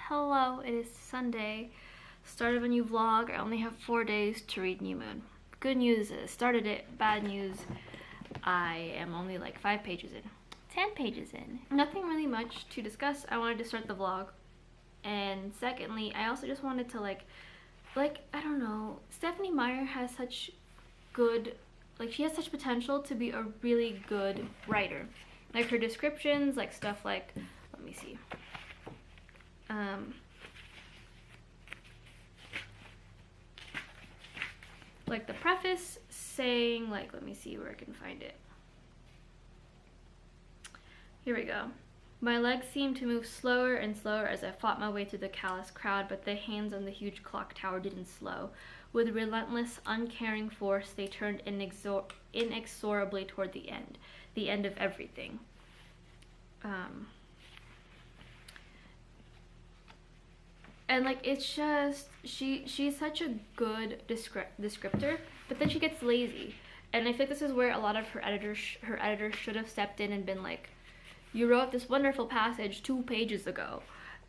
Hello, it is Sunday, start of a new vlog. I only have 4 days to read New Moon. Good news is, started it. Bad news, I am only like 5 pages in. 10 pages in. Nothing really much to discuss. I wanted to start the vlog. And secondly, I also just wanted to like, I don't know, Stephenie Meyer has such good, she has such potential to be a really good writer. Like her descriptions, like stuff like, let me see. Like the preface saying, like, let me see where I can find it. Here we go. My legs seemed to move slower and slower as I fought my way through the callous crowd, but the hands on the huge clock tower didn't slow. With relentless, uncaring force, they turned inexorably toward the end of everything. And like it's just she's such a good descriptor, but then she gets lazy, and I think this is where a lot of her editors should have stepped in and been like, you wrote this wonderful passage 2 pages ago,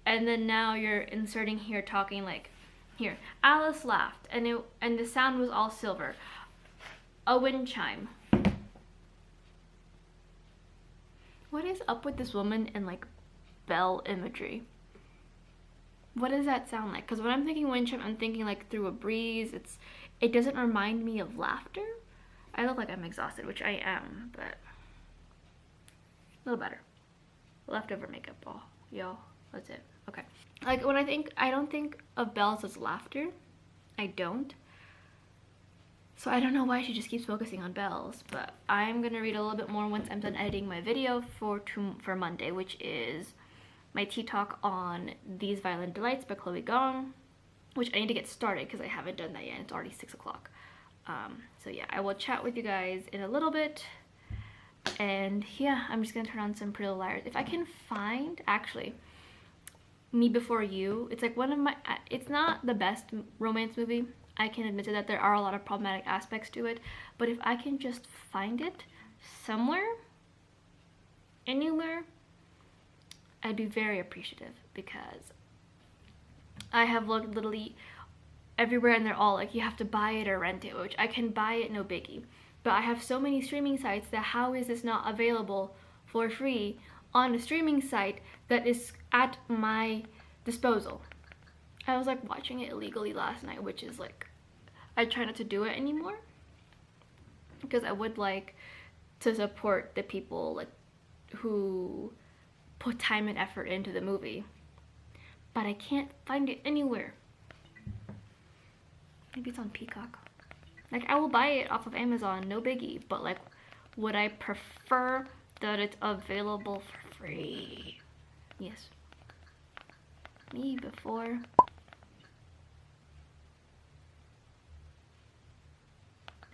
and then now you're inserting here talking like, here Alice laughed and the sound was all silver, a wind chime. What is up with this woman and like bell imagery? What does that sound like? Because when I'm thinking wind chime, I'm thinking like through a breeze. It doesn't remind me of laughter. I look like I'm exhausted, which I am, but a little better. Leftover makeup ball, yo. That's it. Okay. Like when I don't think of bells as laughter. I don't. So I don't know why she just keeps focusing on bells, but I'm gonna read a little bit more once I'm done editing my video for Monday, which is my tea talk on These Violent Delights by Chloe Gong, which I need to get started because I haven't done that yet. It's already 6 o'clock. So yeah, I will chat with you guys in a little bit. And yeah, I'm just gonna turn on some Pretty Little Liars. If I can find, actually, Me Before You, it's like one of my, it's not the best romance movie. I can admit to that. There are a lot of problematic aspects to it. But if I can just find it somewhere, anywhere, I'd be very appreciative, because I have looked literally everywhere and they're all like, you have to buy it or rent it, which I can buy it, no biggie. But I have so many streaming sites that how is this not available for free on a streaming site that is at my disposal? I was like watching it illegally last night, which is like, I try not to do it anymore because I would like to support the people like who put time and effort into the movie, but I can't find it anywhere. Maybe it's on Peacock. Like, I will buy it off of Amazon, no biggie, but like, would I prefer that it's available for free? Yes. Me Before.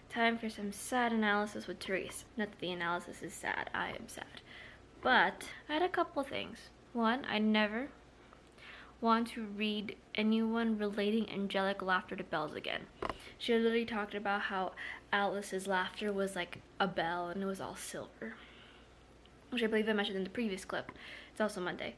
Time for some sad analysis with Therese. Not that the analysis is sad, I am sad. But I had a couple things. One, I never want to read anyone relating angelic laughter to bells again. She literally talked about how Alice's laughter was like a bell and it was all silver, which I believe I mentioned in the previous clip. It's also Monday.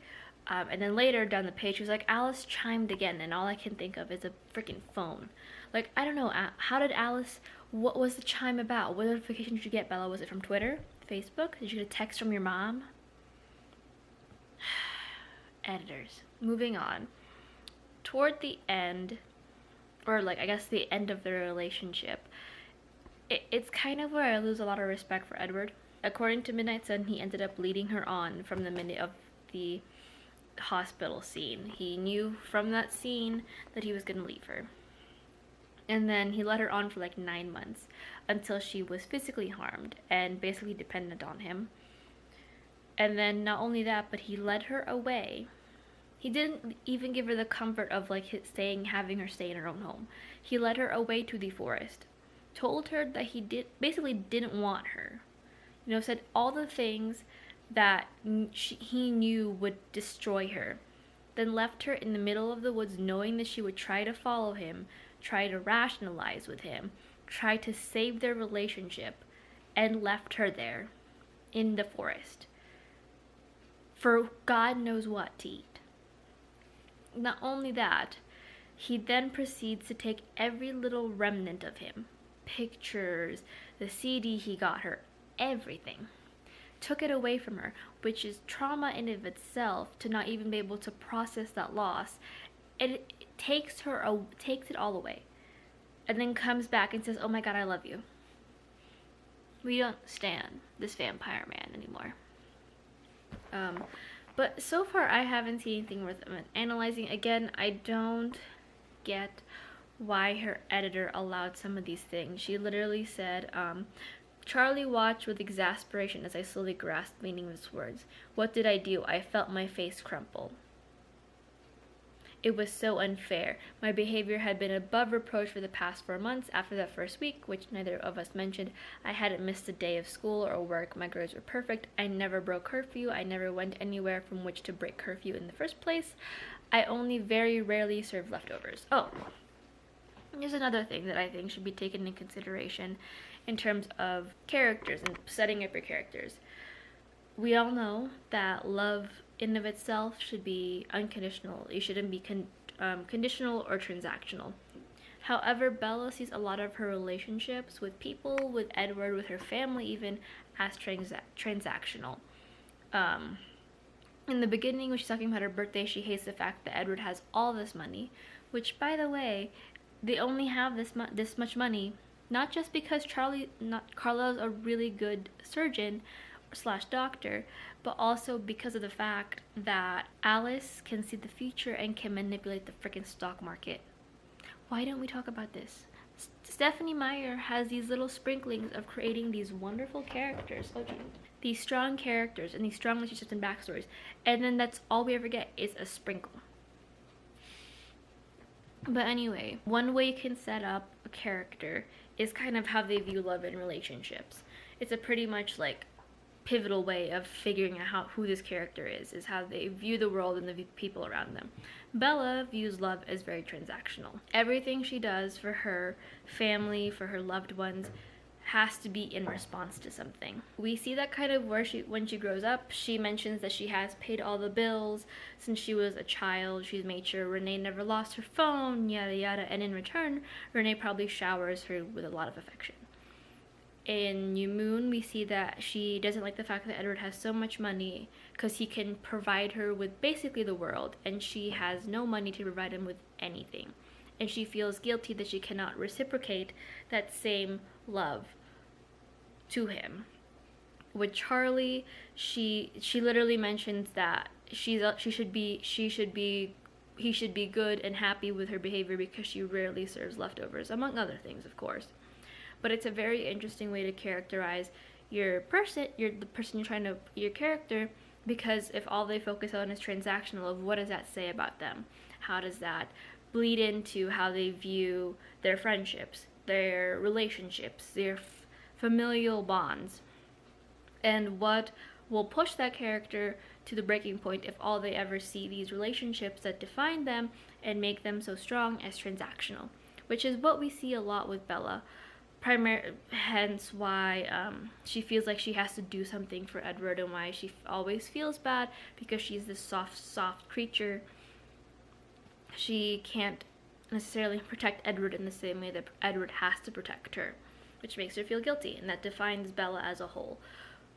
And then later down the page, she was like, Alice chimed again, and all I can think of is a freaking phone. Like, I don't know, how did Alice, what was the chime about? What notification did you get, Bella? Was it from Twitter? Facebook? Did you get a text from your mom? Editors. Moving on. Toward the end, or like I guess the end of their relationship, it's kind of where I lose a lot of respect for Edward. According to Midnight Sun, he ended up leading her on from the minute of the hospital scene. He knew from that scene that he was going to leave her. And then he led her on for like 9 months until she was physically harmed and basically dependent on him. And then not only that, but he led her away. He didn't even give her the comfort of like having her stay in her own home. He led her away to the forest, told her that he basically didn't want her. You know, said all the things that he knew would destroy her. Then left her in the middle of the woods knowing that she would try to follow him, try to rationalize with him, try to save their relationship, and left her there in the forest for God knows what to eat. not only that, he then proceeds to take every little remnant of him, pictures, the CD he got her, everything, took it away from her, which is trauma in of itself to not even be able to process that loss. And it takes it all away, and then comes back and says, "Oh my God, I love you. We don't stand this vampire man anymore." But so far I haven't seen anything worth analyzing. Again, I don't get why her editor allowed some of these things. She literally said, Charlie watched with exasperation as I slowly grasped the meaning of his words. What did I do? I felt my face crumple. It was so unfair. My behavior had been above reproach for the past 4 months. After that first week, which neither of us mentioned, I hadn't missed a day of school or work. My grades were perfect. I never broke curfew. I never went anywhere from which to break curfew in the first place. I only very rarely served leftovers. Oh, here's another thing that I think should be taken into consideration in terms of characters and setting up your characters. We all know that love in of itself should be unconditional. It shouldn't be conditional or transactional. However, Bella sees a lot of her relationships with people, with Edward, with her family even, as transactional. In the beginning, when she's talking about her birthday, she hates the fact that Edward has all this money, which, by the way, they only have this much money, not just because Carlo's a really good surgeon / doctor, but also because of the fact that Alice can see the future and can manipulate the freaking stock market. Why don't we talk about this? Stephenie Meyer has these little sprinklings of creating these wonderful characters, these strong characters and these strong relationships and backstories, and then that's all we ever get is a sprinkle. But anyway, one way you can set up a character is kind of how they view love and relationships. It's a pretty much like pivotal way of figuring out who this character is how they view the world and the people around them. Bella views love as very transactional. Everything she does for her family, for her loved ones, has to be in response to something. We see that kind of where when she grows up, she mentions that she has paid all the bills since she was a child. She's made sure Renee never lost her phone, yada yada, and in return, Renee probably showers her with a lot of affection. In New Moon, we see that she doesn't like the fact that Edward has so much money because he can provide her with basically the world, and she has no money to provide him with anything. And she feels guilty that she cannot reciprocate that same love to him. With Charlie, she literally mentions that he should be good and happy with her behavior because she rarely serves leftovers, among other things, of course. But it's a very interesting way to characterize your character, because if all they focus on is transactional, what does that say about them? How does that bleed into how they view their friendships, their relationships, their familial bonds? And what will push that character to the breaking point if all they ever see these relationships that define them and make them so strong as transactional, which is what we see a lot with Bella. Hence why she feels like she has to do something for Edward, and why she always feels bad because she's this soft creature. She can't necessarily protect Edward in the same way that Edward has to protect her, which makes her feel guilty, and that defines Bella as a whole,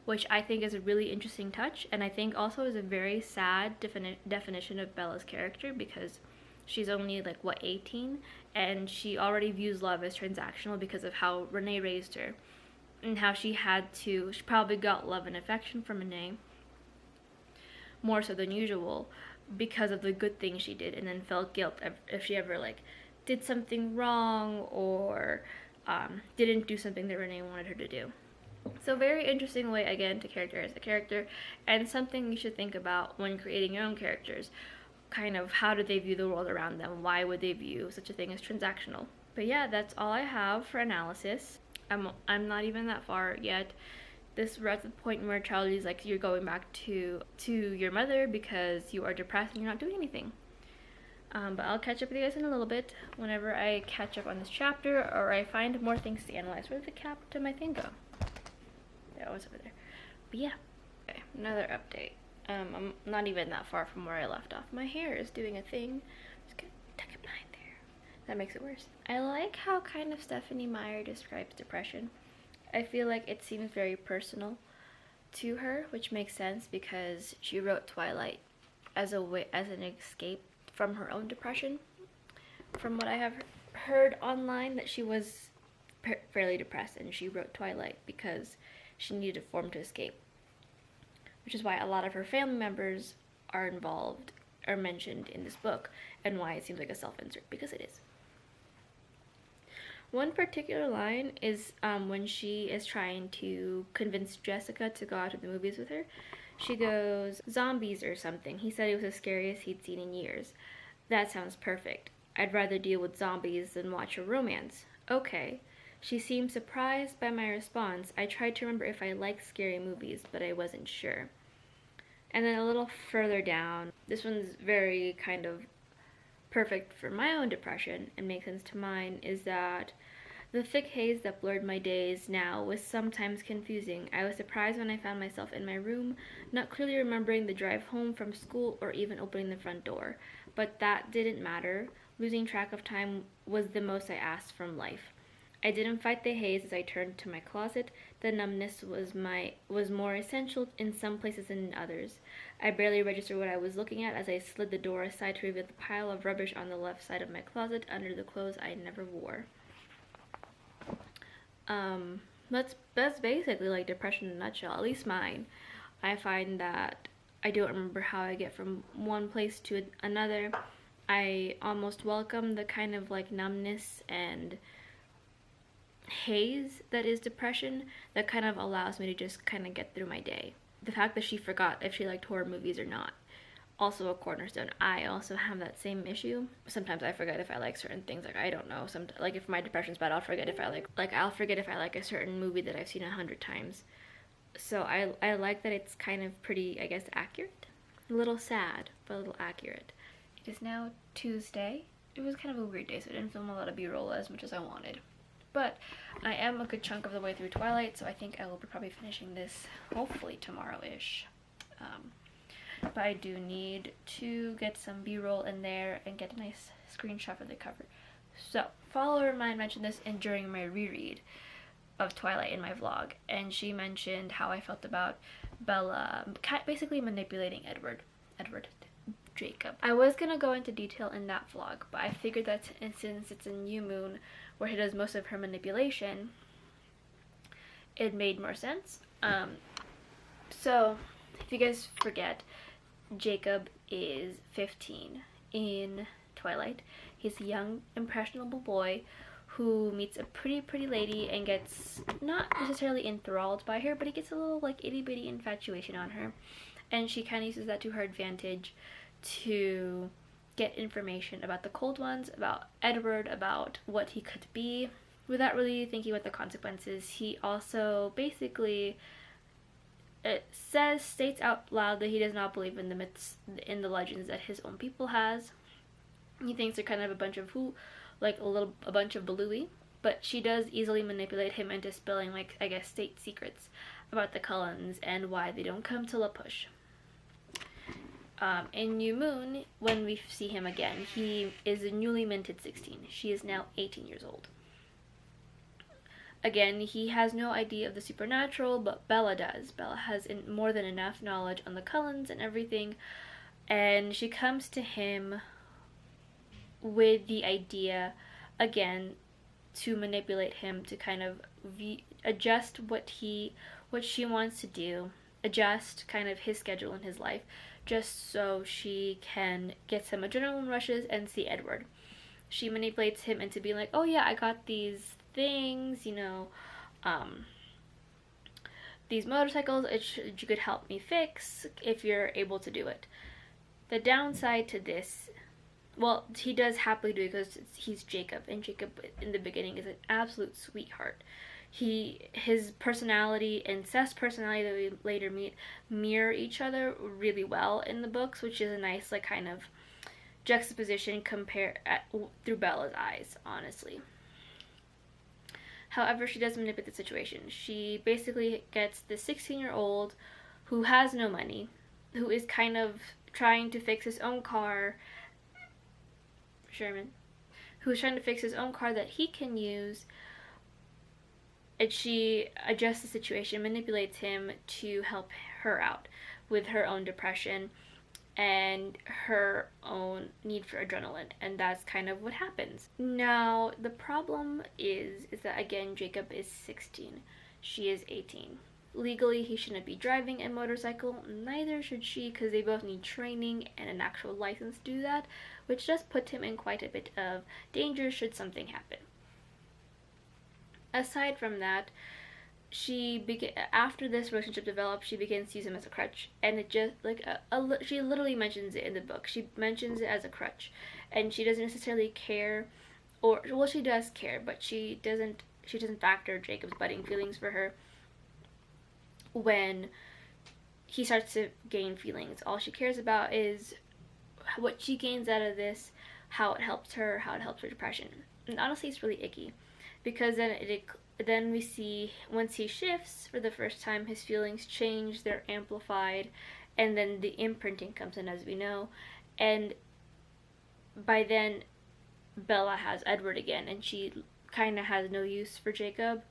which I think is a really interesting touch, and I think also is a very sad definition of Bella's character, because she's only 18, and she already views love as transactional because of how Renee raised her, and how she probably got love and affection from Renee more so than usual because of the good things she did, and then felt guilt if she ever did something wrong or didn't do something that Renee wanted her to do. So very interesting way, again, to characterize a character, and something you should think about when creating your own characters. Kind of how do they view the world around them? Why would they view such a thing as transactional? But yeah, that's all I have for analysis. I'm not even that far yet. We're at the point where Charlie's like, you're going back to your mother because you are depressed and you're not doing anything. But I'll catch up with you guys in a little bit whenever I catch up on this chapter, or I find more things to analyze. Where did the cap to my thing go? There, it was over there. But yeah, okay, another update. I'm not even that far from where I left off. My hair is doing a thing. Just gonna tuck it behind there. That makes it worse. I like how kind of Stephenie Meyer describes depression. I feel like it seems very personal to her, which makes sense because she wrote Twilight as a way, as an escape from her own depression. From what I have heard online, that she was fairly depressed and she wrote Twilight because she needed a form to escape, which is why a lot of her family members are involved or mentioned in this book, and why it seems like a self-insert, because it is. One particular line is when she is trying to convince Jessica to go out to the movies with her. She goes, "Zombies or something. He said it was the scariest he'd seen in years. That sounds perfect. I'd rather deal with zombies than watch a romance. Okay." She seemed surprised by my response. I tried to remember if I liked scary movies, but I wasn't sure. And then a little further down, this one's very kind of perfect for my own depression and makes sense to mine, is that the thick haze that blurred my days now was sometimes confusing. I was surprised when I found myself in my room, not clearly remembering the drive home from school or even opening the front door. But that didn't matter. Losing track of time was the most I asked from life. I didn't fight the haze as I turned to my closet. The numbness was more essential in some places than in others. I barely registered what I was looking at as I slid the door aside to reveal the pile of rubbish on the left side of my closet under the clothes I never wore. That's basically like depression in a nutshell, at least mine. I find that I don't remember how I get from one place to another. I almost welcome the kind of like numbness and haze that is depression that kind of allows me to just kind of get through my day. The fact that she forgot if she liked horror movies or not, also a cornerstone. I also have that same issue. Sometimes I forget if I like certain things. Like, I don't know. Like if my depression's bad, I'll forget if I like a certain movie that I've seen 100 times. So I like that it's kind of pretty, I guess, accurate. A little sad, but a little accurate. It is now Tuesday. It was kind of a weird day, so I didn't film a lot of B-roll as much as I wanted. But I am a good chunk of the way through Twilight, so I think I will be probably finishing this hopefully tomorrow-ish. But I do need to get some B-roll in there and get a nice screenshot of the cover. So, follower of mine mentioned this during my reread of Twilight in my vlog, and she mentioned how I felt about Bella basically manipulating Edward Jacob. I was gonna go into detail in that vlog, but I figured that since it's a new moon where he does most of her manipulation, it made more sense. So, if you guys forget, Jacob is 15 in Twilight. He's a young, impressionable boy who meets a pretty lady and gets not necessarily enthralled by her, but he gets a little like itty-bitty infatuation on her. And she kind of uses that to her advantage to get information about the Cold Ones, about Edward, about what he could be, without really thinking about the consequences. He also basically states out loud that he does not believe in the myths, in the legends that his own people has. He thinks they're kind of a bunch of a bunch of balooey, but she does easily manipulate him into spilling, like, I guess, state secrets about the Cullens and why they don't come to La Push. In New Moon, when we see him again, he is a newly minted 16. She is now 18 years old. Again, he has no idea of the supernatural, but Bella does. Bella has more than enough knowledge on the Cullens and everything, and she comes to him with the idea, again, to manipulate him to kind of adjust what she wants to do, adjust kind of his schedule in his life, just so she can get some adrenaline rushes and see Edward. She manipulates him into being like, oh yeah, I got these things, these motorcycles, you could help me fix if you're able to do it. The downside to this, well, he does happily do it because he's Jacob, and Jacob in the beginning is an absolute sweetheart. His personality and Seth's personality that we later meet mirror each other really well in the books, which is a nice like kind of juxtaposition through Bella's eyes, honestly. However, she does manipulate the situation. She basically gets the 16-year-old who has no money, who is kind of trying to fix his own car, Sherman, who's trying to fix his own car that he can use, and she adjusts the situation, manipulates him to help her out with her own depression and her own need for adrenaline, and that's kind of what happens. Now, the problem is that again, Jacob is 16, she is 18. Legally, he shouldn't be driving a motorcycle, neither should she, because they both need training and an actual license to do that, which does put him in quite a bit of danger should something happen. Aside from that, after this relationship develops, she begins to use him as a crutch, and it just like she literally mentions it in the book. She mentions it as a crutch, and she doesn't necessarily care, or well, she does care, but she doesn't factor Jacob's budding feelings for her when he starts to gain feelings. All she cares about is what she gains out of this, how it helps her depression. And honestly, it's really icky, because then we see once he shifts for the first time, his feelings change, they're amplified, and then the imprinting comes in, as we know, and by then Bella has Edward again, and she kind of has no use for Jacob.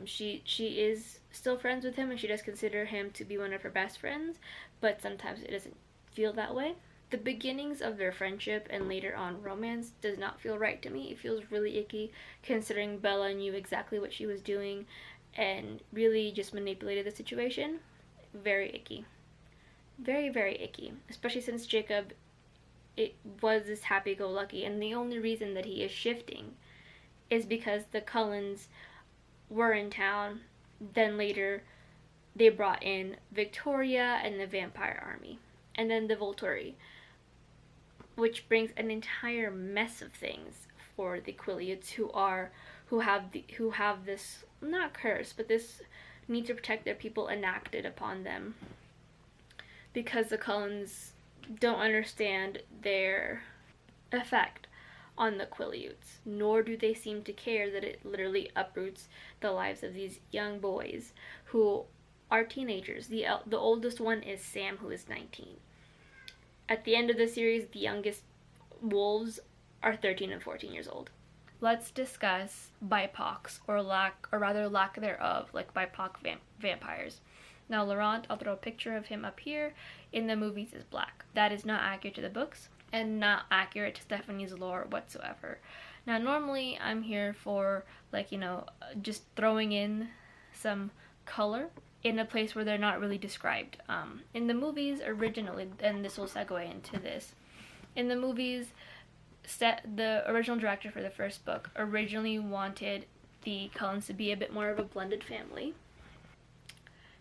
She is still friends with him, and she does consider him to be one of her best friends, but sometimes it doesn't feel that way. The beginnings of their friendship and later on romance does not feel right to me. It feels really icky, considering Bella knew exactly what she was doing and really just manipulated the situation. Very icky. Very, very icky. Especially since Jacob, it was this happy-go-lucky, and the only reason that he is shifting is because the Cullens were in town. Then later they brought in Victoria and the Vampire Army, and then the Volturi, which brings an entire mess of things for the Quileutes, who have this, not curse, but this need to protect their people enacted upon them, because the Cullens don't understand their effect on the Quileutes, nor do they seem to care that it literally uproots the lives of these young boys who are teenagers. The oldest one is Sam, who is 19. At the end of the series, the youngest wolves are 13 and 14 years old. Let's discuss BIPOCs, or lack thereof, like BIPOC vampires. Now, Laurent, I'll throw a picture of him up here, in the movies is black. That is not accurate to the books, and not accurate to Stephanie's lore whatsoever. Now, normally I'm here for, like, just throwing in some color in a place where they're not really described. In the movies originally, and this will segue into this, in the movies, the original director for the first book originally wanted the Cullens to be a bit more of a blended family.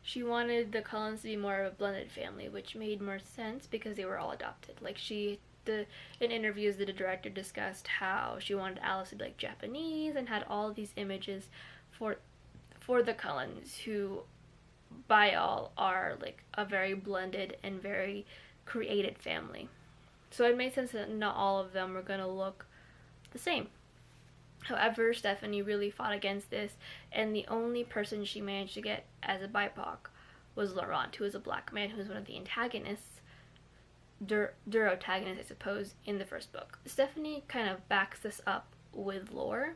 She wanted the Cullens to be more of a blended family, which made more sense because they were all adopted. Like, in interviews, the director discussed how she wanted Alice to be like Japanese, and had all these images for the Cullens, who by all are like a very blended and very created family. So it made sense that not all of them were going to look the same. However, Stephanie really fought against this, and the only person she managed to get as a BIPOC was Laurent, who is a black man, who is one of the antagonists, Durotagonists, I suppose, in the first book. Stephanie kind of backs this up with lore.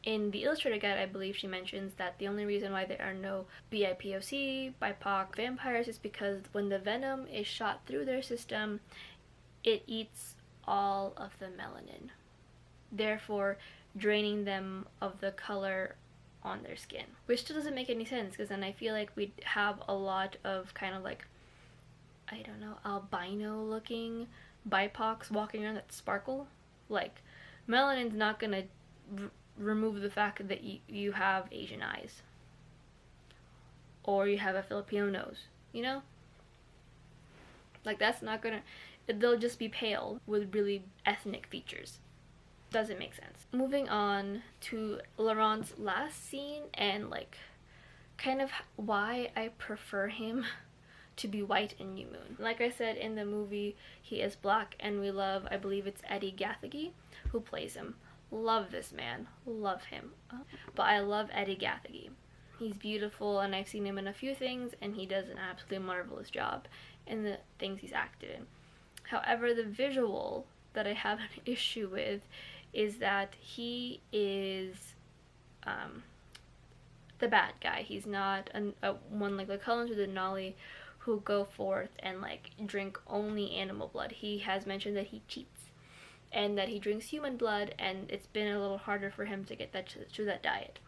In the Illustrated Guide, I believe she mentions that the only reason why there are no BIPOC, BIPOC vampires, is because when the venom is shot through their system, it eats all of the melanin, therefore draining them of the color on their skin. Which still doesn't make any sense, because then I feel like we'd have a lot of kind of like, I don't know, albino looking BIPOCs walking around that sparkle. Like, melanin's not gonna remove the fact that you have Asian eyes, or you have a Filipino nose, like, that's not gonna, they'll just be pale with really ethnic features. Doesn't make sense. Moving on to Laurent's last scene, and like kind of why I prefer him to be white in New Moon. Like I said, in the movie he is black, and we love, I believe it's Eddie Gathegi who plays him. Love this man, love him. But I love Eddie Gathegi. He's beautiful, and I've seen him in a few things, and he does an absolutely marvelous job in the things he's acted in. However, the visual that I have an issue with is that he is the bad guy. He's not one like the Cullens or the Denali who go forth and like drink only animal blood. He has mentioned that he cheats and that he drinks human blood, and it's been a little harder for him to get to that diet.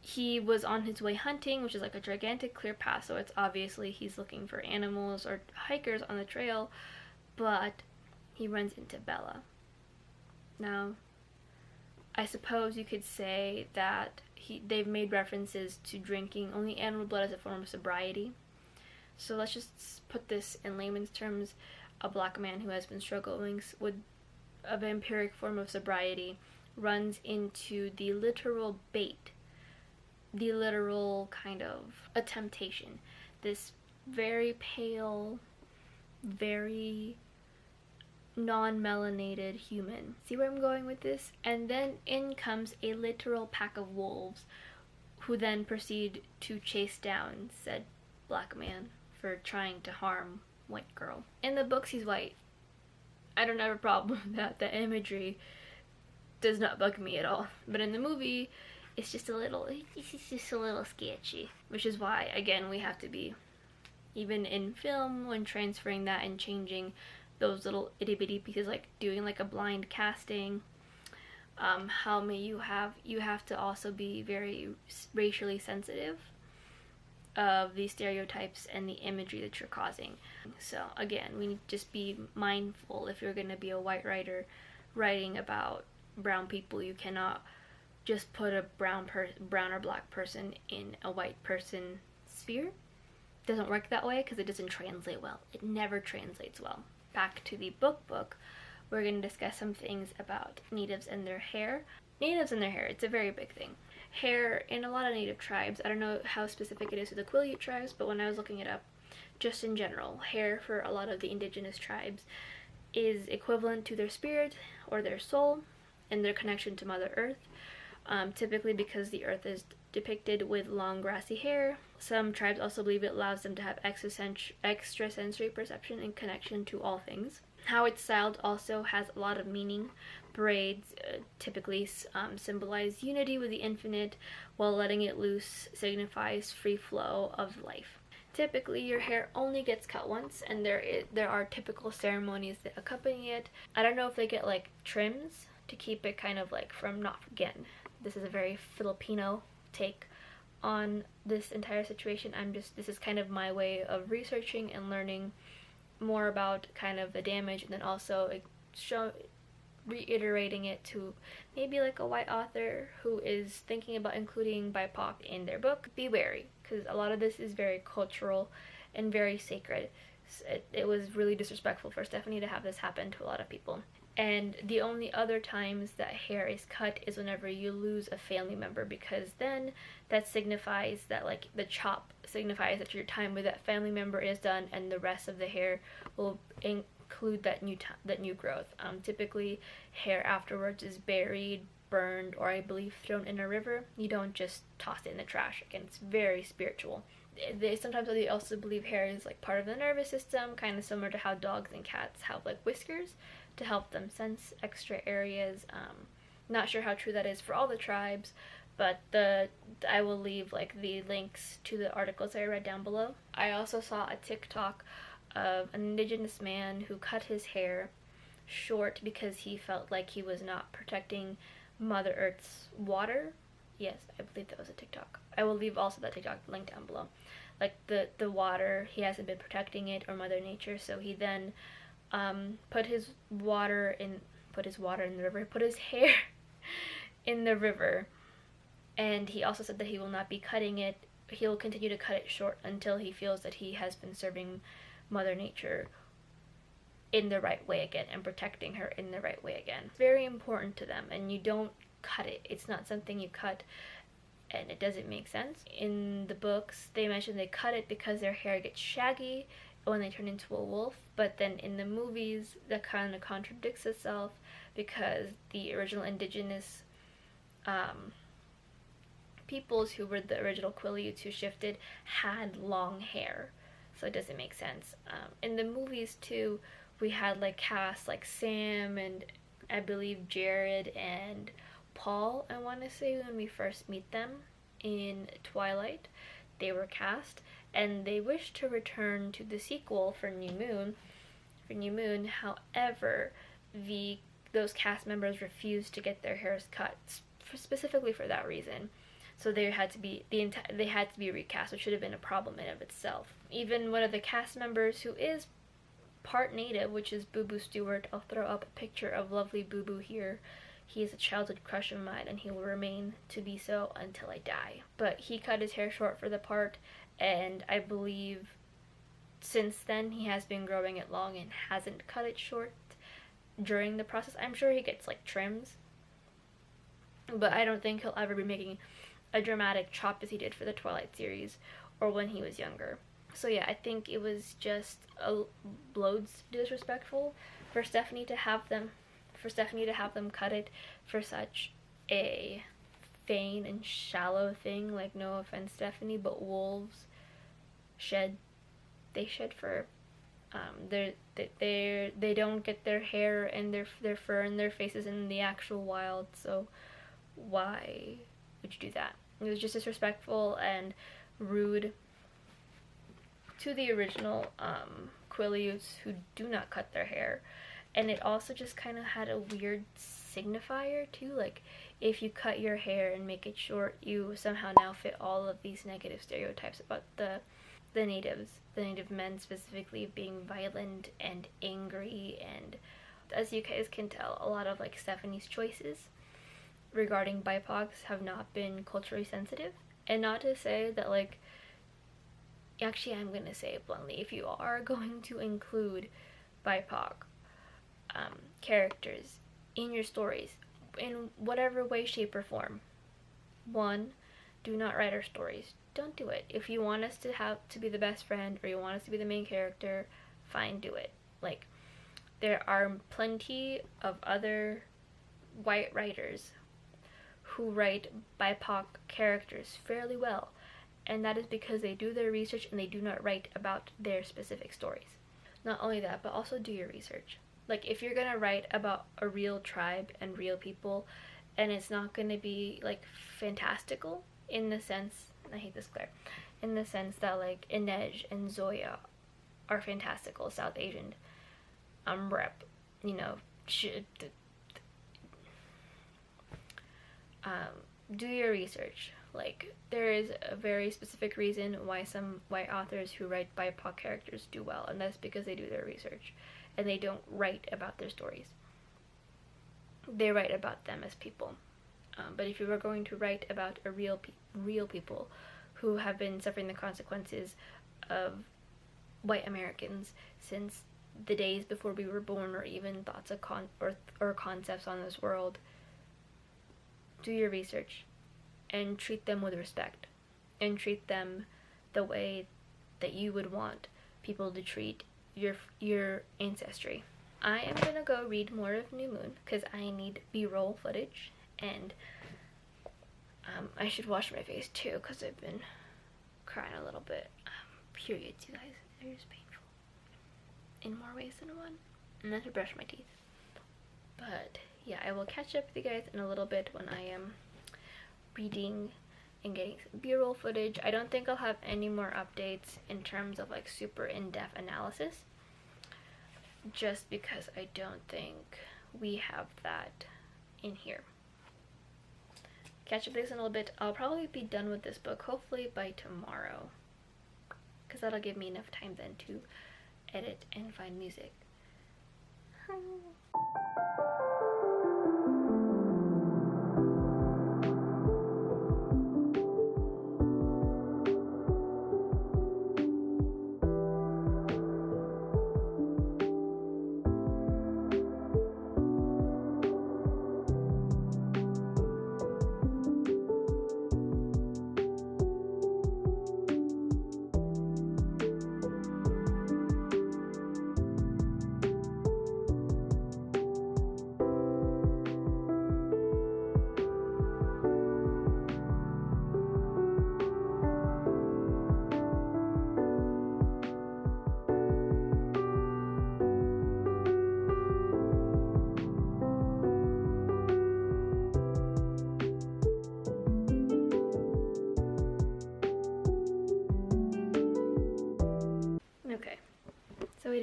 He was on his way hunting, which is like a gigantic clear path, so it's obviously he's looking for animals or hikers on the trail, but he runs into Bella. Now, I suppose you could say that they've made references to drinking only animal blood as a form of sobriety. So let's just put this in layman's terms. A black man who has been struggling with a vampiric form of sobriety runs into the literal bait, the literal kind of a temptation. This very pale, very non-melanated human. See where I'm going with this? And then in comes a literal pack of wolves who then proceed to chase down said black man for trying to harm white girl. In the books he's white. I don't have a problem with that. The imagery does not bug me at all. But in the movie, it's just a little sketchy. Which is why, again, we have to be, even in film, when transferring that and changing those little itty bitty pieces, like doing like a blind casting, how may you have to also be very racially sensitive of the stereotypes and the imagery that you're causing. So again, we need to just be mindful. If you're going to be a white writer writing about brown people, you cannot just put a brown or black person in a white person sphere. It doesn't work that way because it doesn't translate well. It never translates well. Back to the book, we're going to discuss some things about natives and their hair. Natives and their hair, it's a very big thing. Hair in a lot of native tribes, I don't know how specific it is with the Quileute tribes, but when I was looking it up, just in general, hair for a lot of the indigenous tribes is equivalent to their spirit or their soul and their connection to Mother Earth. Typically because the earth is depicted with long grassy hair. Some tribes also believe it allows them to have extrasensory perception and connection to all things. How it's styled also has a lot of meaning. Braids typically symbolize unity with the infinite, while letting it loose signifies free flow of life. Typically, your hair only gets cut once, and there are typical ceremonies that accompany it. I don't know if they get like trims to keep it kind of like from not, again, this is a very Filipino take on this entire situation. This is kind of my way of researching and learning more about kind of the damage, and then also reiterating it to maybe like a white author who is thinking about including BIPOC in their book. Be wary, because a lot of this is very cultural and very sacred. It was really disrespectful for Stephanie to have this happen to a lot of people. And the only other times that hair is cut is whenever you lose a family member, because then that signifies that, like, the chop signifies that your time with that family member is done, and the rest of the hair will include that new growth. Typically, hair afterwards is buried, burned, or I believe thrown in a river. You don't just toss it in the trash. Again, it's very spiritual. They also believe hair is like part of the nervous system, kind of similar to how dogs and cats have like whiskers to help them sense extra areas. Not sure how true that is for all the tribes, but I will leave like the links to the articles I read down below. I also saw a TikTok of an indigenous man who cut his hair short because he felt like he was not protecting Mother Earth's water. Yes, I believe that was a TikTok. I will leave also that TikTok link down below. Like the water, he hasn't been protecting it, or Mother Nature, so he then put his hair in the river, and he also said that he will not be cutting it. He'll continue to cut it short until he feels that he has been serving Mother Nature in the right way again and protecting her in the right way again. It's very important to them, and you don't cut it. It's not something you cut and it doesn't make sense. In the books, they mention they cut it because their hair gets shaggy when they turn into a wolf, but then in the movies that kind of contradicts itself, because the original indigenous peoples who were the original Quileutes who shifted had long hair, so it doesn't make sense. In the movies too, we had like casts like Sam and I believe Jared and Paul, I want to say, when we first meet them in Twilight, they were cast, and they wished to return to the sequel for New Moon. However, those cast members refused to get their hairs cut specifically for that reason. So they had to be recast, which should have been a problem in of itself. Even one of the cast members who is part native, which is Boo Boo Stewart. I'll throw up a picture of lovely Boo Boo here. He is a childhood crush of mine, and he will remain to be so until I die. But he cut his hair short for the part, and I believe since then he has been growing it long and hasn't cut it short during the process. I'm sure he gets like trims, but I don't think he'll ever be making a dramatic chop as he did for the Twilight series or when he was younger. So yeah, I think it was just loads disrespectful for Stephanie to have them cut it for such a vain and shallow thing. Like, no offense, Stephanie, but wolves shed fur. They don't get their hair and their fur and their faces in the actual wild, so why would you do that? It was just disrespectful and rude to the original Quileutes who do not cut their hair. And it also just kind of had a weird signifier too, like if you cut your hair and make it short, you somehow now fit all of these negative stereotypes about the native men specifically being violent and angry. And as you guys can tell, a lot of like Stephanie's choices regarding BIPOCs have not been culturally sensitive. And not to say that, like, actually I'm gonna say it bluntly, if you are going to include BIPOC characters in your stories in whatever way, shape, or form, one, do not write our stories. Don't do it. If you want us to be the best friend, or you want us to be the main character, fine, do it. Like, there are plenty of other white writers who write BIPOC characters fairly well, and that is because they do their research and they do not write about their specific stories. Not only that, but also do your research. Like, if you're gonna write about a real tribe and real people, and it's not gonna be like fantastical in the sense, I hate this glare, in the sense that like Inej and Zoya are fantastical South Asian rep, you know, do your research. Like, there is a very specific reason why some white authors who write BIPOC characters do well, and that's because they do their research and they don't write about their stories. They write about them as people. But if you are going to write about a real people who have been suffering the consequences of white Americans since the days before we were born, or even thoughts of or concepts on this world, do your research and treat them with respect, and treat them the way that you would want people to treat your ancestry. I am gonna go read more of New Moon because I need B-roll footage, and I should wash my face too because I've been crying a little bit. Periods, you guys, they're just painful in more ways than one. And then to brush my teeth. But yeah, I will catch up with you guys in a little bit when I am reading and getting some B-roll footage. I don't think I'll have any more updates in terms of like super in-depth analysis, just because I don't think we have that in here. Catch up with this in a little bit. I'll probably be done with this book hopefully by tomorrow, because that'll give me enough time then to edit and find music.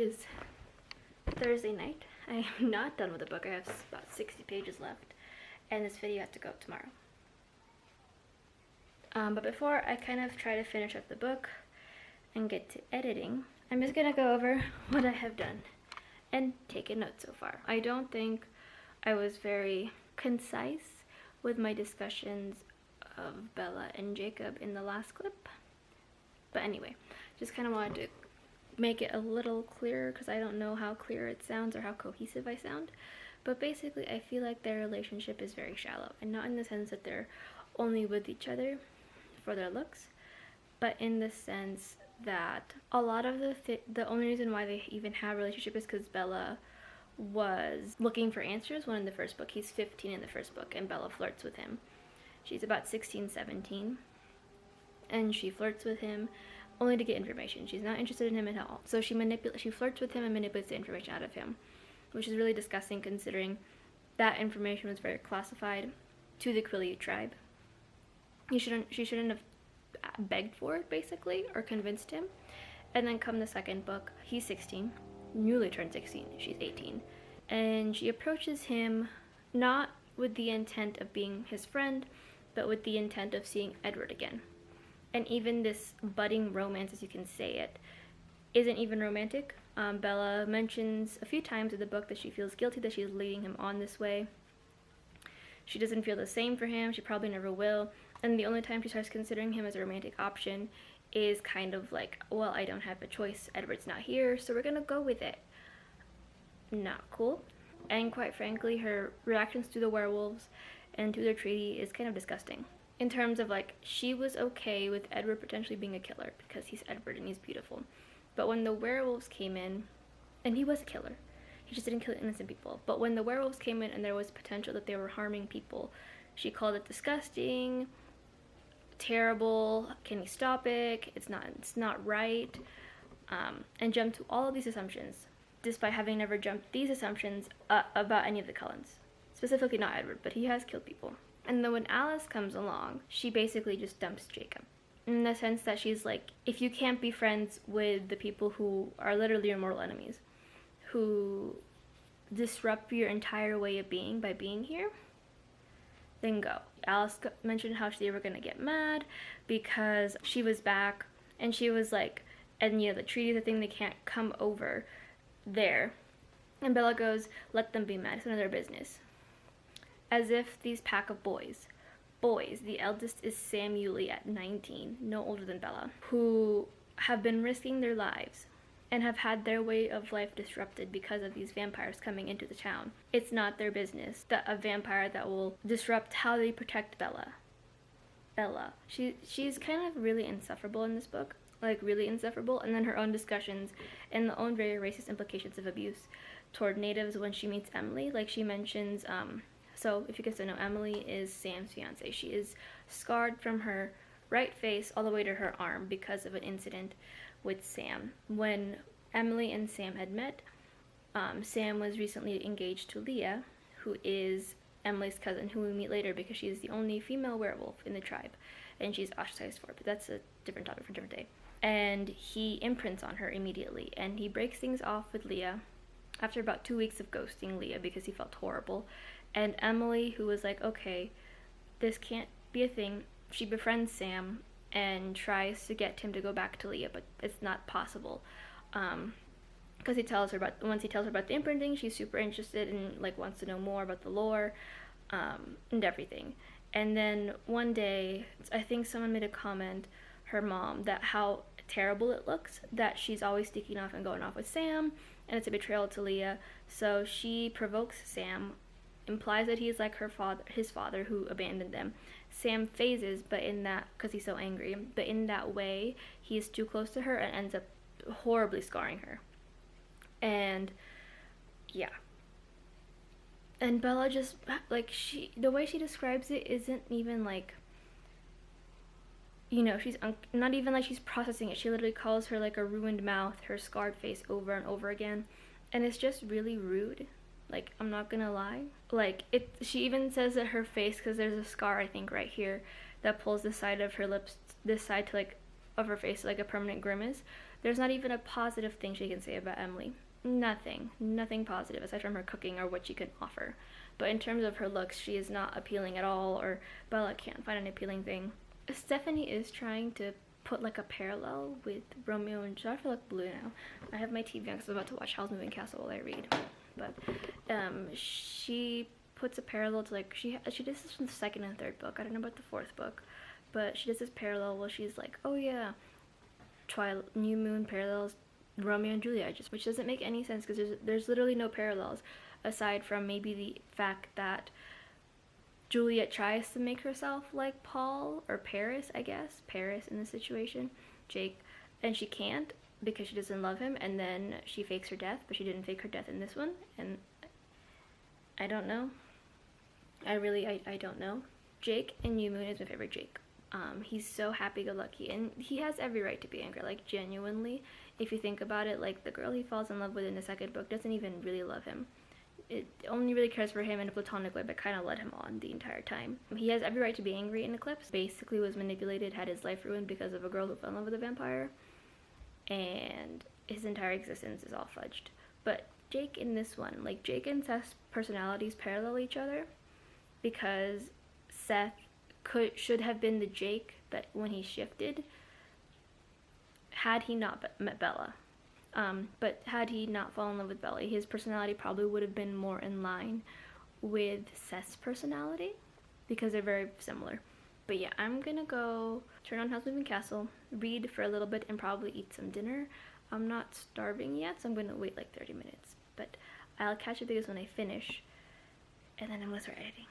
is Thursday night. I am not done with the book. I have about 60 pages left, and this video has to go up tomorrow. But before I kind of try to finish up the book and get to editing, I'm just gonna go over what I have done and take a note so far. I don't think I was very concise with my discussions of Bella and Jacob in the last clip. But anyway, just kind of wanted to make it a little clearer because I don't know how clear it sounds or how cohesive I sound. But basically, I feel like their relationship is very shallow, and not in the sense that they're only with each other for their looks, but in the sense that a lot of the only reason why they even have a relationship is because Bella was looking for answers when in the first book. He's 15 in the first book, and Bella flirts with him. She's about 16, 17, and she flirts with him only to get information. She's not interested in him at all. So she flirts with him and manipulates the information out of him, which is really disgusting considering that information was very classified to the Quileute tribe. She shouldn't have begged for it, basically, or convinced him. And then come the second book, he's 16, newly turned 16, she's 18, and she approaches him not with the intent of being his friend, but with the intent of seeing Edward again. And even this budding romance, as you can say it, isn't even romantic. Bella mentions a few times in the book that she feels guilty that she's leading him on this way. She doesn't feel the same for him, she probably never will, and the only time she starts considering him as a romantic option is kind of like, well, I don't have a choice, Edward's not here, so we're gonna go with it. Not cool. And quite frankly, her reactions to the werewolves and to their treaty is kind of disgusting. In terms of like, she was okay with Edward potentially being a killer because he's Edward and he's beautiful. But when the werewolves came in, and he was a killer, he just didn't kill innocent people. But when the werewolves came in and there was potential that they were harming people, she called it disgusting, terrible, can you stop it, it's not right, and jumped to all of these assumptions, despite having never jumped these assumptions about any of the Cullens. Specifically not Edward, but he has killed people. And then when Alice comes along, she basically just dumps Jacob. In the sense that she's like, if you can't be friends with the people who are literally your mortal enemies, who disrupt your entire way of being by being here, then go. Alice mentioned how they were gonna get mad because she was back, and she was like, and the treaty is a thing, they can't come over there. And Bella goes, let them be mad, it's none of their business. As if these pack of boys, the eldest is Sam Yulee at 19, no older than Bella, who have been risking their lives and have had their way of life disrupted because of these vampires coming into the town. It's not their business that a vampire that will disrupt how they protect Bella. She's kind of really insufferable in this book, like really insufferable, and then her own discussions and the own very racist implications of abuse toward natives when she meets Emily. Like she mentions, so if you guys don't know, Emily is Sam's fiance. She is scarred from her right face all the way to her arm because of an incident with Sam. When Emily and Sam had met, Sam was recently engaged to Leah, who is Emily's cousin, who we meet later because she is the only female werewolf in the tribe, and she's ostracized for it, but that's a different topic for a different day. And he imprints on her immediately, and he breaks things off with Leah after about 2 weeks of ghosting Leah because he felt horrible. And Emily, who was like, okay, this can't be a thing, she befriends Sam and tries to get him to go back to Leah, but it's not possible. Because once he tells her about the imprinting, she's super interested and like wants to know more about the lore and everything. And then one day, I think someone made a comment, her mom, that how terrible it looks that she's always sneaking off and going off with Sam, and it's a betrayal to Leah. So she provokes Sam, implies that he's like his father who abandoned them. Sam phases, but in that, because he's so angry, but in that way, he's too close to her and ends up horribly scarring her. And yeah. And Bella just, like, the way she describes it isn't even like, you know, she's not even like she's processing it. She literally calls her like a ruined mouth, her scarred face over and over again. And it's just really rude. Like, I'm not gonna lie. Like, she even says that her face, because there's a scar, I think, right here, that pulls the side of her lips, this side to, like, of her face, like a permanent grimace. There's not even a positive thing she can say about Emily. nothing positive aside from her cooking or what she can offer. But in terms of her looks, she is not appealing at all, or Bella can't find an appealing thing. Stephanie is trying to put like a parallel with Romeo and Juliet. I feel like blue now. I have my TV on because I'm about to watch Howl's Moving Castle while I read. But she puts a parallel to like she does this from the second and third book. I don't know about the fourth book, but she does this parallel where she's like, oh yeah, New Moon parallels Romeo and Juliet, which doesn't make any sense because there's literally no parallels aside from maybe the fact that Juliet tries to make herself like Paul or Paris, I guess. Paris in this situation, Jake, and she can't because she doesn't love him, and then she fakes her death, but she didn't fake her death in this one, and I don't know. I don't know. Jake in New Moon is my favorite Jake. He's so happy-go-lucky, and he has every right to be angry, like genuinely. If you think about it, like the girl he falls in love with in the second book doesn't even really love him. It only really cares for him in a platonic way, but kind of led him on the entire time. He has every right to be angry in Eclipse. Basically was manipulated, had his life ruined because of a girl who fell in love with a vampire, and his entire existence is all fudged. But Jake in this one, like Jake and Seth's personalities parallel each other because Seth should have been the Jake that when he shifted, had he not met Bella. But had he not fallen in love with Bella, his personality probably would have been more in line with Seth's personality because they're very similar. But yeah, I'm gonna go turn on Howl's Moving Castle, read for a little bit, and probably eat some dinner. I'm not starving yet, so I'm gonna wait like 30 minutes. But I'll catch you guys when I finish, and then I'm gonna start editing.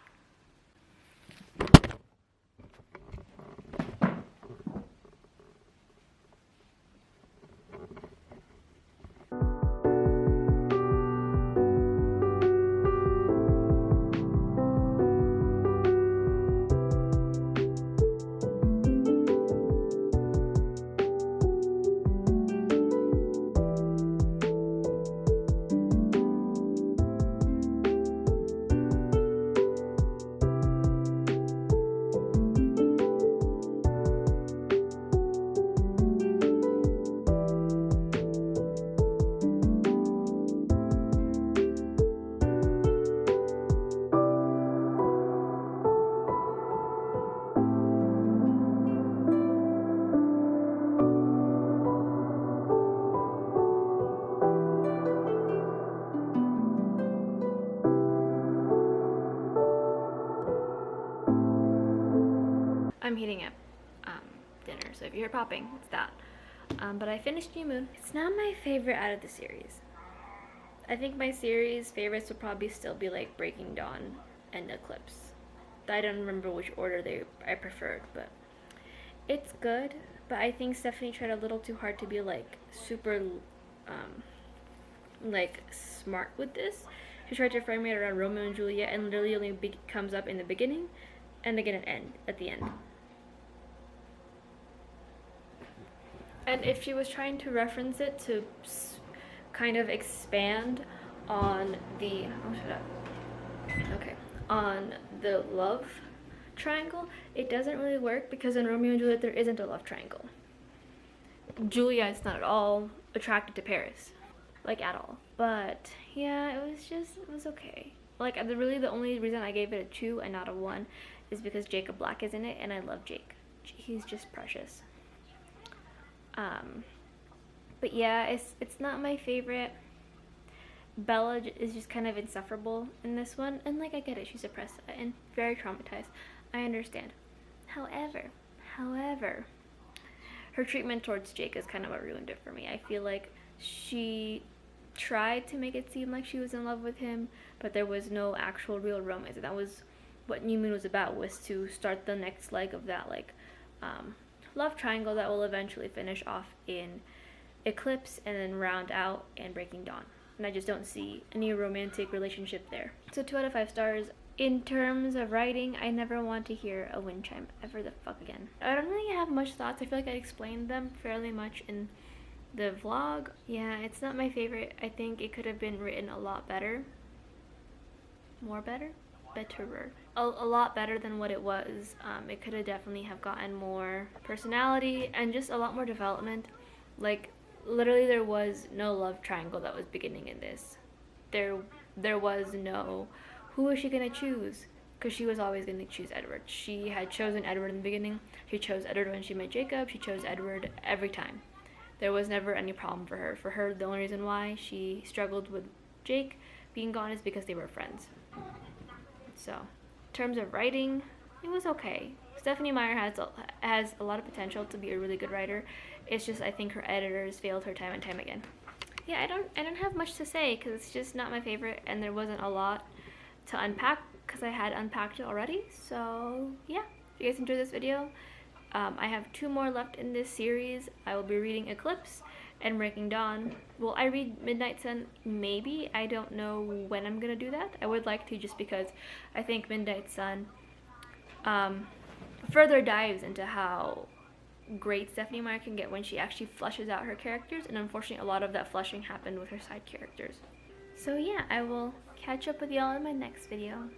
I'm heating up dinner, so if you hear popping, it's that. But I finished New Moon. It's not my favorite out of the series. I think my series favorites would probably still be like Breaking Dawn and Eclipse. I don't remember which order I preferred, but it's good. But I think Stephanie tried a little too hard to be like super like smart with this. She tried to frame it around Romeo and Juliet, and literally only comes up in the beginning and again at the end. And if she was trying to reference it to kind of expand on the on the love triangle, it doesn't really work because in Romeo and Juliet there isn't a love triangle. Julia is not at all attracted to Paris, like at all. But yeah, it was okay. Like really the only reason I gave it a 2 and not a 1 is because Jacob Black is in it, and I love Jake. He's just precious. But yeah, it's not my favorite. Bella is just kind of insufferable in this one, and like I get it, she's suppressed and very traumatized. I understand. However, her treatment towards Jake is kind of what ruined it for me. I feel like she tried to make it seem like she was in love with him, but there was no actual real romance, and that was what New Moon was about, was to start the next leg of that like love triangle that will eventually finish off in Eclipse and then round out in Breaking Dawn. And I just don't see any romantic relationship there. So 2 out of 5 stars. In terms of writing, I never want to hear a wind chime ever the fuck again. I don't really have much thoughts. I feel like I explained them fairly much in the vlog. Yeah, it's not my favorite. I think it could have been written a lot better. More better? Betterer. A lot better than what it was. It could have definitely have gotten more personality and just a lot more development. Like, literally there was no love triangle that was beginning in this. There was no who was she gonna choose, because she was always gonna choose Edward. She had chosen Edward in the beginning. She chose Edward when she met Jacob. She chose Edward every time. There was never any problem for her. For her, the only reason why she struggled with Jake being gone is because they were friends. So, in terms of writing, it was okay. Stephenie Meyer has a lot of potential to be a really good writer. It's just I think her editors failed her time and time again. Yeah, I don't have much to say because it's just not my favorite, and there wasn't a lot to unpack because I had unpacked it already. So yeah, if you guys enjoyed this video, I have 2 more left in this series. I will be reading Eclipse and Breaking Dawn. Will I read Midnight Sun? Maybe. I don't know when I'm gonna do that. I would like to, just because I think Midnight Sun further dives into how great Stephenie Meyer can get when she actually fleshes out her characters, and unfortunately a lot of that fleshing happened with her side characters. So yeah, I will catch up with y'all in my next video.